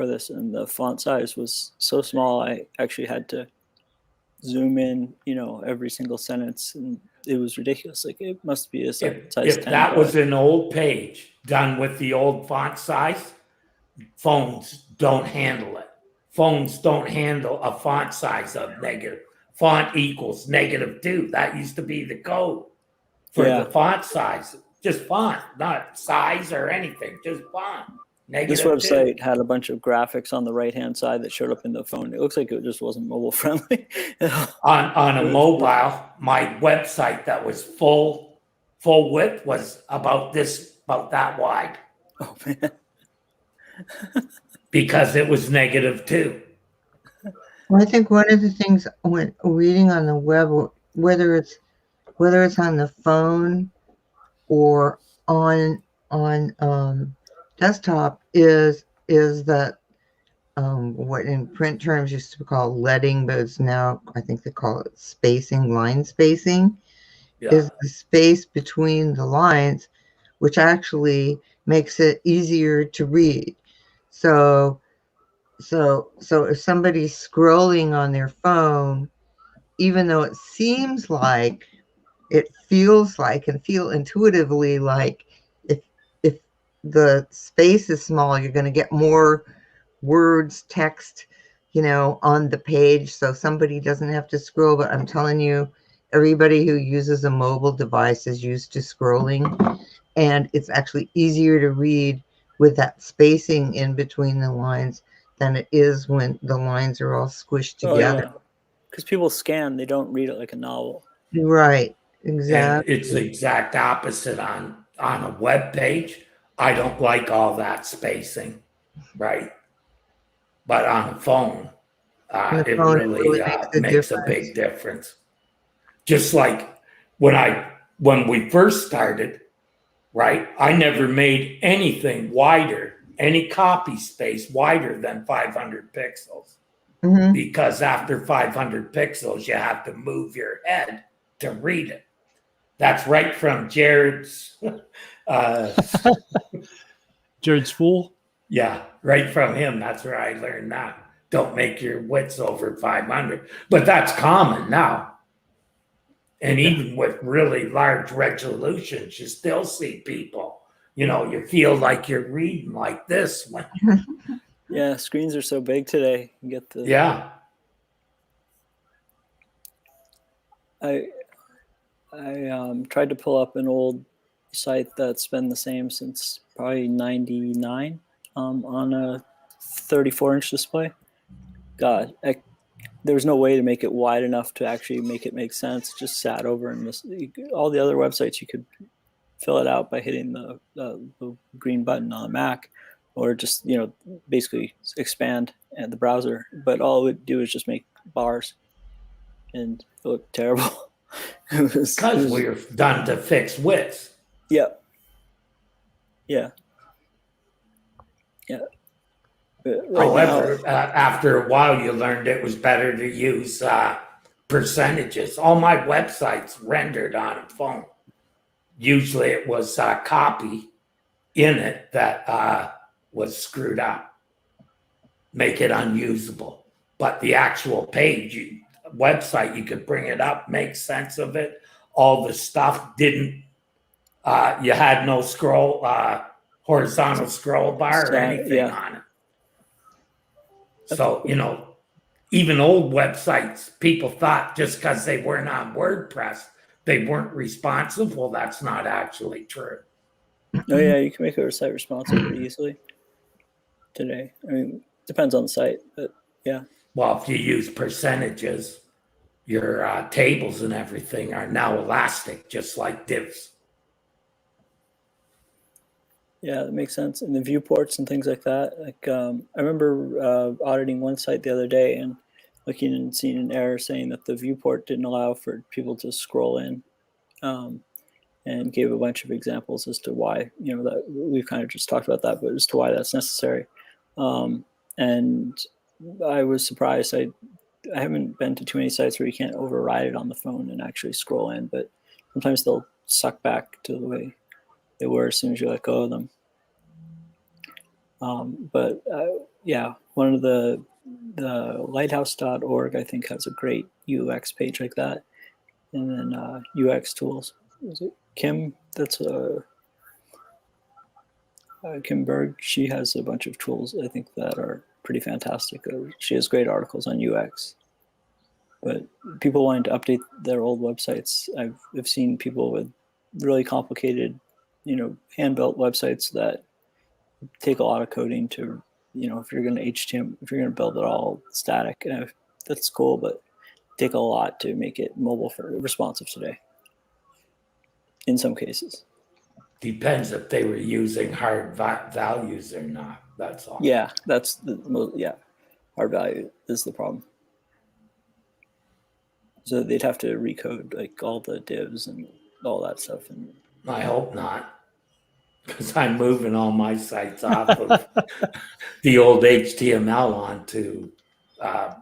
this, and the font size was so small I actually had to zoom in, every single sentence, and it was ridiculous. Like it must be a size If 10. that was an old page done with the old font size, phones don't handle it. Phones don't handle a font size of negative. Font equals -2. That used to be the code for Yeah. the font size. Just font, not size or anything. Just font. This -2. website had a bunch of graphics on the right-hand side that showed up in the phone. It looks like it just wasn't mobile friendly. On a mobile, my website that was full width was about that wide. Oh man. Because it was -2. Well, I think one of the things when reading on the web, whether it's on the phone or on desktop, is that what in print terms used to be called leading, but it's now I think they call it spacing, line spacing, is the space between the lines, which actually makes it easier to read. So if somebody's scrolling on their phone, even though it seems like, it feels like and feel intuitively like if the space is small, you're going to get more words, text, on the page. So somebody doesn't have to scroll, but I'm telling you, everybody who uses a mobile device is used to scrolling, and it's actually easier to read with that spacing in between the lines than it is when the lines are all squished together. Because people scan, they don't read it like a novel. Right, exactly. And it's the exact opposite on a web page. I don't like all that spacing, right? But on a phone, it really makes a big difference. Just like when we first started, right? I never made anything wider, any copy space wider than 500 pixels. Mhm. Because after 500 pixels, you have to move your head to read it. That's right from Jared's. Jared's Fool. Yeah, right from him. That's where I learned that. Don't make your widths over 500. But that's common now. And even with really large resolutions, you still see people. You feel like you're reading like this. Yeah, screens are so big today. You get the Yeah. I tried to pull up an old site that's been the same since probably '99 on a 34-inch display. God, there was no way to make it wide enough to actually make it make sense. It just sat over and all the other websites you could fill it out by hitting the green button on the Mac, or just basically expand the browser. But all it would do is just make bars, and it looked terrible. Because we were done to fix widths. Yeah. However, after a while, you learned it was better to use percentages. All my websites rendered on a phone. Usually it was a copy in it that was screwed up, make it unusable. But the actual page, website, you could bring it up, make sense of it. All the stuff didn't, you had no scroll horizontal scroll bar or Yeah, anything yeah. on it. So, even old websites, people thought just because they weren't on WordPress, they weren't responsive. Well, that's not actually true. Oh yeah, you can make a site responsive pretty easily today. I mean, depends on the site, but yeah. Well, if you use percentages, your tables and everything are now elastic, just like divs. Yeah, that makes sense. And the viewports and things like that. Like I remember auditing one site the other day and looking and seeing an error saying that the viewport didn't allow for people to scroll in, and gave a bunch of examples as to why. That we've kind of just talked about that, but as to why that's necessary. And I was surprised. I haven't been to too many sites where you can't override it on the phone and actually scroll in, but sometimes they'll suck back to the way they were as soon as you let go of them. But yeah, one of the lighthouse.org, I think, has a great UX page like that. And then UX tools. Is it Kim? That's Kim Berg. She has a bunch of tools, I think, that are pretty fantastic. She has great articles on UX. But people wanting to update their old websites, I've seen people with really complicated, hand-built websites that take a lot of coding to, if you're going to HTML, if you're going to build it all static, that's cool, but take a lot to make it mobile for responsive today. In some cases. Depends if they were using hard values or not. That's all. Yeah, that's hard value is the problem. So they'd have to recode like all the divs and all that stuff. And I hope not, because I'm moving all my sites off of the old HTML onto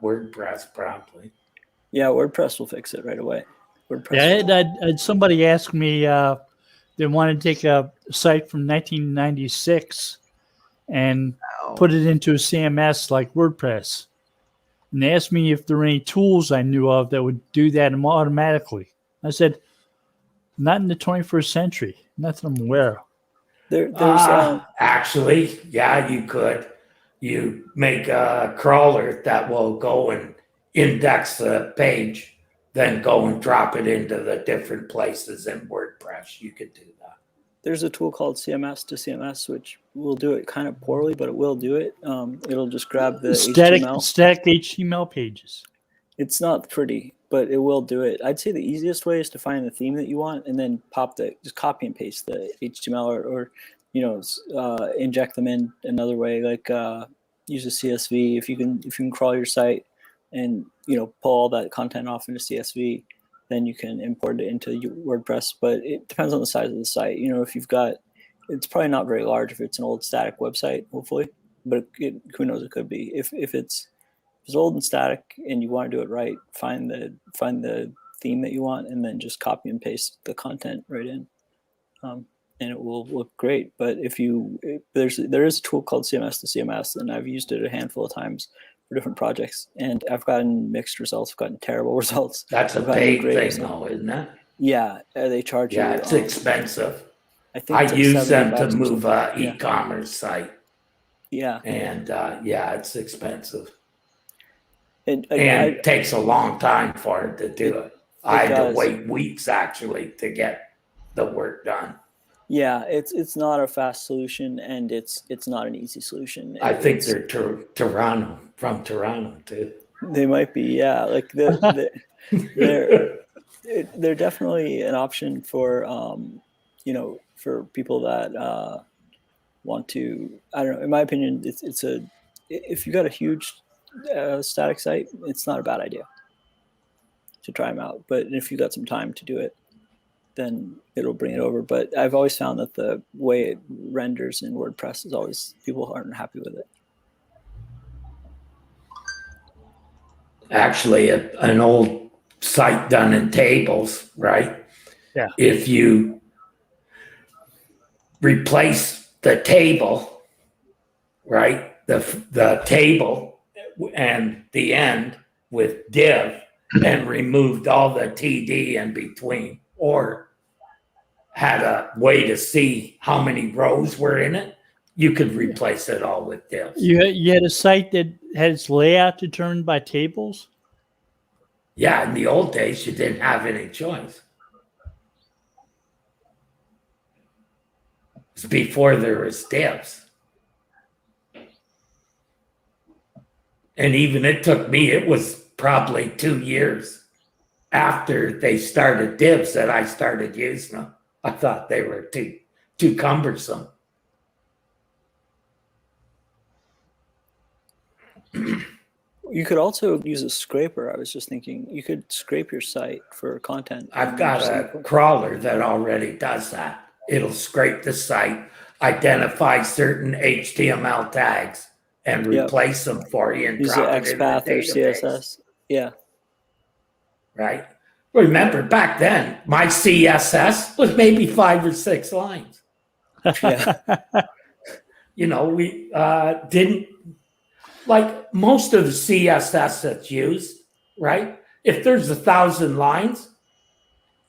WordPress promptly. yeah, WordPress will fix it right away. WordPress. Yeah, I had somebody ask me they want to take a site from 1996 and put it into a CMS like WordPress. And they asked me if there were any tools I knew of that would do that automatically. I said, not in the 21st century. Not that I'm aware of. There's actually, yeah, you could. You make a crawler that will go and index the page, then go and drop it into the different places in WordPress. You could do that. There's a tool called CMS to CMS, which will do it kind of poorly, but it will do it. It'll just grab the static HTML. HTML pages. It's not pretty, but it will do it. I'd say the easiest way is to find the theme that you want and then just copy and paste the HTML or inject them in another way, like use a CSV. If you can crawl your site and pull all that content off into CSV, then you can import it into WordPress. But it depends on the size of the site. If you've got, it's probably not very large if it's an old static website, hopefully, but who knows, it could be. If it's old and static and you want to do it right, find the theme that you want and then just copy and paste the content right in, and it will look great. But there is a tool called CMS to CMS, and I've used it a handful of times for different projects, and I've gotten mixed results. I've gotten terrible results. That's a paid thing, though, isn't it? Yeah, they charge you. Yeah, it's expensive. I think I use them to $70 move an e-commerce site. Yeah, and it's expensive. and it takes a long time for it to do it. I had to wait weeks actually to get the work done. Yeah, it's not a fast solution, and it's not an easy solution. I think they're from Toronto too. They might be, yeah. Like they're definitely an option for for people that want to. I don't know. In my opinion, if you got a huge static site, it's not a bad idea to try them out. But if you got some time to do it, then it'll bring it over. But I've always found that the way it renders in WordPress is always, people aren't happy with it. Actually, an old site done in tables, right? Yeah. If you replace the table, right, the table and the end with div and removed all the TD in between, or had a way to see how many rows were in it, you could replace it all with divs. You had a site that had its layout determined by tables? Yeah, in the old days, you didn't have any choice. It's before there was divs. And even it took me, it was probably 2 years after they started divs that I started using them. I thought they were too cumbersome. You could also use a scraper. I was just thinking you could scrape your site for content. I've got a crawler that already does that. It'll scrape the site, identify certain HTML tags, and replace them for you and use drop the it in the XPath or database. CSS. Yeah. Right? Remember, back then, my CSS was maybe 5 or 6 lines. Yeah. You know, we didn't, like most of the CSS that's used, right? If there's 1,000 lines,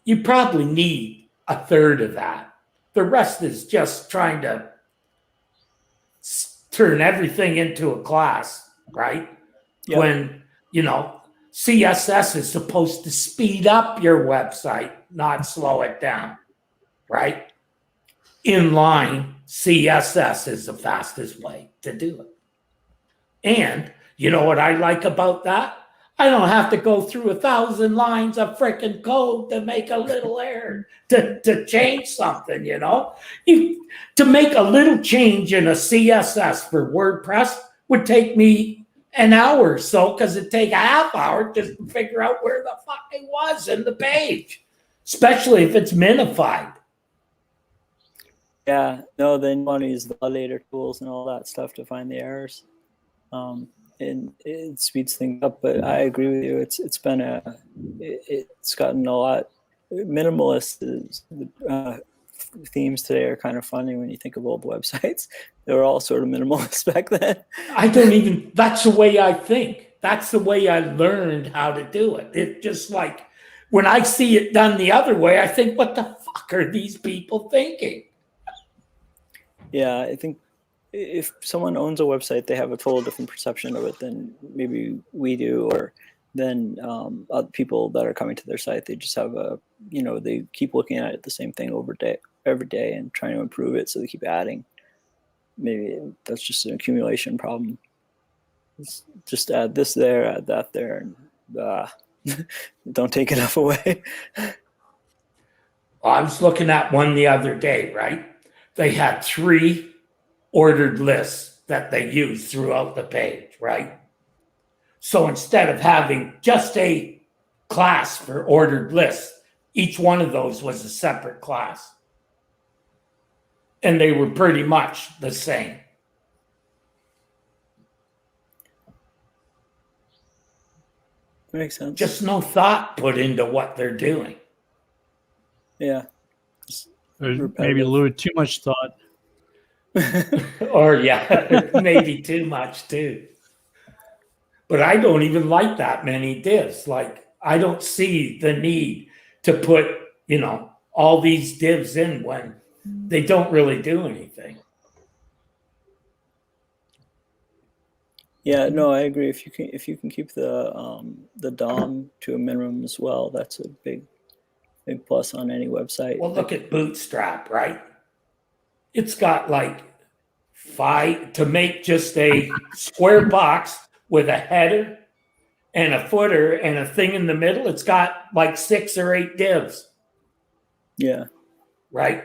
you probably need a third of that. The rest is just trying to turn everything into a class, right? Yep. When, you know, CSS is supposed to speed up your website, not slow it down, right? Inline CSS is the fastest way to do it. And you know what I like about that? I don't have to go through 1,000 lines of freaking code to make a little error, to change something, you know? To make a little change in a CSS for WordPress would take me an hour or so, because it'd take a half hour just to figure out where the fuck it was in the page, especially if it's minified. Yeah. No, then you want to use validator tools and all that stuff to find the errors. And it speeds things up, but I agree with you. It's gotten a lot minimalist. Themes today are kind of funny when you think of old websites. They were all sort of minimalist back then. That's the way I think. That's the way I learned how to do it. It's just like when I see it done the other way, I think, what the fuck are these people thinking? Yeah, I think if someone owns a website, they have a total different perception of it than maybe we do, or than other people that are coming to their site. They just have they keep looking at it the same thing every day and trying to improve it, so they keep adding. Maybe that's just an accumulation problem. Just add this there, add that there, and don't take enough away. I was looking at one the other day, right? They had 3 ordered lists that they use throughout the page, right? So instead of having just a class for ordered lists, each one of those was a separate class. And they were pretty much the same. Makes sense. Just no thought put into what they're doing. Yeah. There's maybe a little too much thought. Or yeah, maybe too much too. But I don't even like that many divs. Like, I don't see the need to put, all these divs in when they don't really do anything. Yeah, no, I agree. If you can keep the DOM to a minimum as well, that's a big plus on any website. Well, look at Bootstrap, right? It's got like 5 to make just a square box with a header and a footer and a thing in the middle. It's got like 6 or 8 divs. Yeah. Right?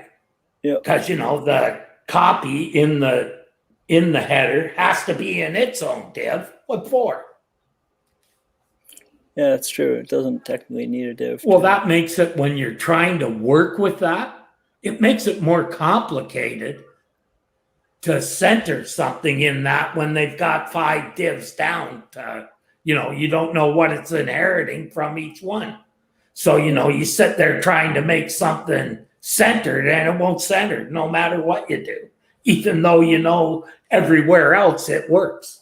Yeah. Because the copy in the header has to be in its own div. What for? Yeah, that's true. It doesn't technically need a div. Well, that makes it, when you're trying to work with that, it makes it more complicated to center something in that when they've got 5 divs down to, you don't know what it's inheriting from each one. So, you sit there trying to make something centered and it won't center no matter what you do, even though everywhere else it works.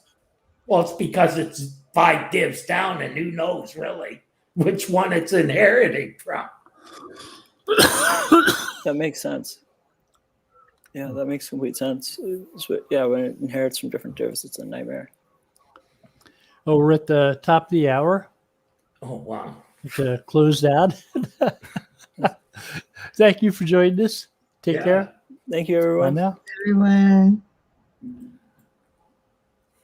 Well, it's because it's 5 divs down and who knows really which one it's inheriting from. That makes sense. Yeah, that makes complete sense. Yeah, when it inherits from different divs, it's a nightmare. Oh, we're at the top of the hour. Oh, wow. To close out. Thank you for joining us. Take Yeah. care. Thank you, Bye everyone. now. Everyone.